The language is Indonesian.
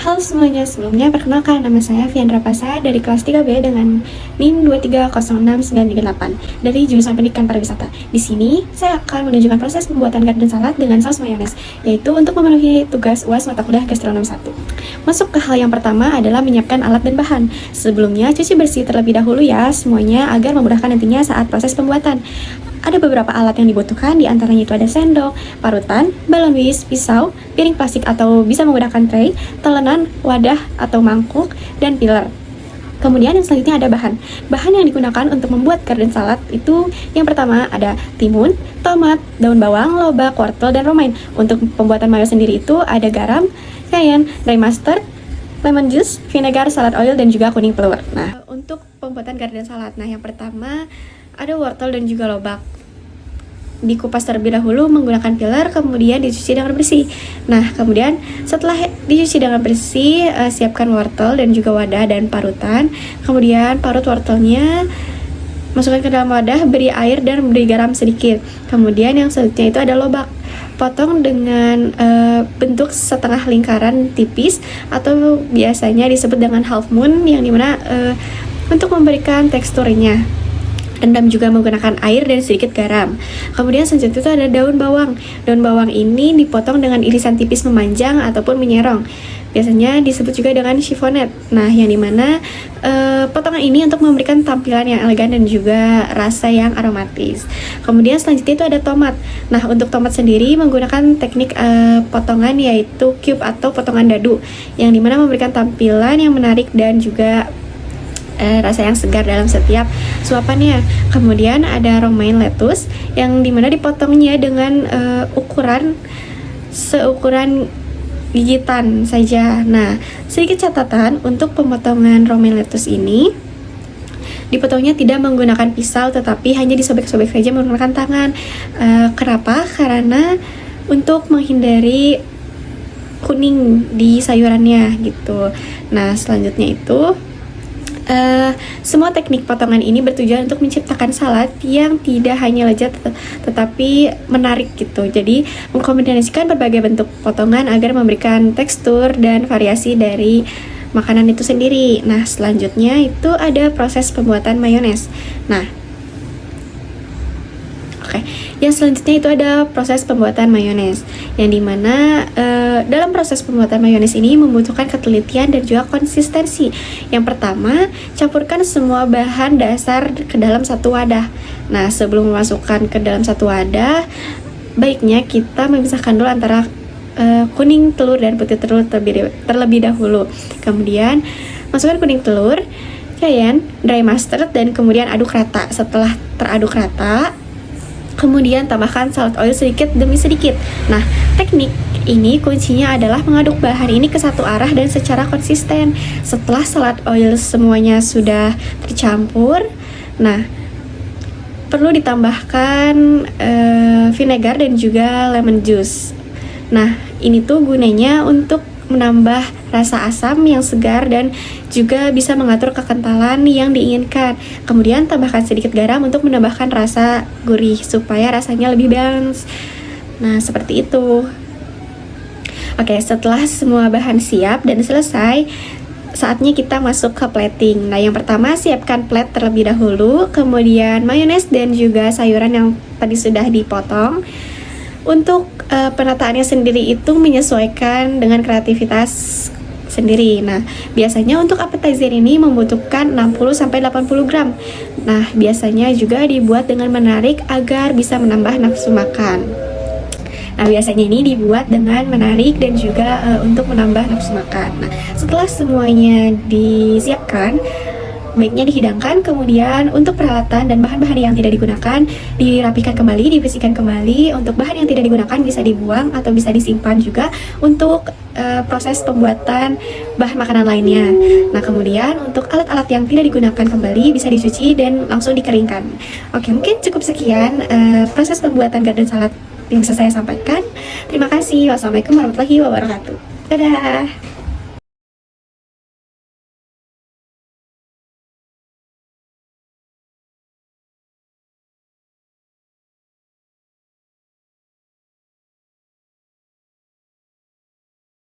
Halo semuanya, sebelumnya perkenalkan nama saya Viandra Pasa dari kelas 3B dengan NIM 2306938 dari jurusan Pendidikan Pariwisata. Di sini saya akan menunjukkan proses pembuatan garden salad dengan saus mayones, yaitu untuk memenuhi tugas UAS mata kuliah gastronomi 1. Masuk ke hal yang pertama adalah menyiapkan alat dan bahan. Sebelumnya cuci bersih terlebih dahulu ya semuanya agar memudahkan nantinya saat proses pembuatan. Ada beberapa alat yang dibutuhkan, diantaranya itu ada sendok, parutan, balon whisk, pisau, piring plastik atau bisa menggunakan tray, telenan, wadah atau mangkuk, dan peeler. Kemudian yang selanjutnya ada bahan. Bahan yang digunakan untuk membuat garden salad itu yang pertama ada timun, tomat, daun bawang, lobak, wortel, dan romaine. Untuk pembuatan mayo sendiri itu ada garam, cayenne, dry mustard, lemon juice, vinegar, salad oil, dan juga kuning telur. Nah, untuk pembuatan garden salad, yang pertama ada wortel dan juga lobak. Dikupas terlebih dahulu menggunakan peeler, kemudian dicuci dengan bersih. Nah, kemudian setelah dicuci dengan bersih, siapkan wortel dan juga wadah dan parutan. Kemudian parut wortelnya, masukkan ke dalam wadah, beri air dan beri garam sedikit. Kemudian yang selanjutnya itu ada lobak. Potong dengan bentuk setengah lingkaran tipis atau biasanya disebut dengan half moon, yang dimana untuk memberikan teksturnya. Rendam juga menggunakan air dan sedikit garam. Kemudian selanjutnya itu ada daun bawang. Daun bawang ini dipotong dengan irisan tipis memanjang ataupun menyerong. Biasanya disebut juga dengan chiffonette. Nah, yang dimana potongan ini untuk memberikan tampilan yang elegan dan juga rasa yang aromatis. Kemudian selanjutnya itu ada tomat. Nah, untuk tomat sendiri menggunakan teknik potongan yaitu cube atau potongan dadu, yang dimana memberikan tampilan yang menarik dan juga rasa yang segar dalam setiap suapannya. Kemudian ada romaine lettuce yang dimana dipotongnya dengan ukuran seukuran gigitan saja. Nah, sedikit catatan untuk pemotongan romaine lettuce ini, dipotongnya tidak menggunakan pisau tetapi hanya disobek-sobek saja menggunakan tangan. Kenapa? Karena untuk menghindari kuning di sayurannya gitu. Nah, selanjutnya itu semua teknik potongan ini bertujuan untuk menciptakan salad yang tidak hanya lezat tetapi menarik gitu. Jadi mengkombinasikan berbagai bentuk potongan agar memberikan tekstur dan variasi dari makanan itu sendiri. Nah, selanjutnya itu ada proses pembuatan mayones. Yang selanjutnya itu ada proses pembuatan mayones, yang dimana dalam proses pembuatan mayones ini membutuhkan ketelitian dan juga konsistensi. Yang pertama, campurkan semua bahan dasar ke dalam satu wadah. Nah, sebelum memasukkan ke dalam satu wadah, baiknya kita memisahkan dulu antara kuning telur dan putih telur terlebih dahulu. Kemudian masukkan kuning telur, cayenne, dry mustard, dan kemudian aduk rata. Setelah teraduk rata, kemudian tambahkan salad oil sedikit demi sedikit. Nah, teknik ini kuncinya adalah mengaduk bahan ini ke satu arah dan secara konsisten. Setelah salad oil semuanya sudah tercampur, nah perlu ditambahkan vinegar dan juga lemon juice. Nah, ini tuh gunanya untuk menambah rasa asam yang segar dan juga bisa mengatur kekentalan yang diinginkan. Kemudian tambahkan sedikit garam untuk menambahkan rasa gurih supaya rasanya lebih balance. Nah, seperti itu. Oke, setelah semua bahan siap dan selesai, saatnya kita masuk ke plating. Nah, yang pertama siapkan plate terlebih dahulu, kemudian mayones dan juga sayuran yang tadi sudah dipotong. Untuk penataannya sendiri itu menyesuaikan dengan kreativitas sendiri. Nah, biasanya untuk appetizer ini membutuhkan 60-80 gram. Nah, biasanya juga dibuat dengan menarik agar bisa menambah nafsu makan. Nah, biasanya ini dibuat dengan menarik dan juga untuk menambah nafsu makan. Nah, setelah semuanya disiapkan, baiknya dihidangkan. Kemudian untuk peralatan dan bahan-bahan yang tidak digunakan dirapikan kembali, dibersihkan kembali. Untuk bahan yang tidak digunakan bisa dibuang atau bisa disimpan juga untuk proses pembuatan bahan makanan lainnya. Nah, kemudian untuk alat-alat yang tidak digunakan kembali bisa dicuci dan langsung dikeringkan. Oke, mungkin cukup sekian proses pembuatan garden salad yang bisa saya sampaikan. Terima kasih. Wassalamualaikum warahmatullahi wabarakatuh. Dadah.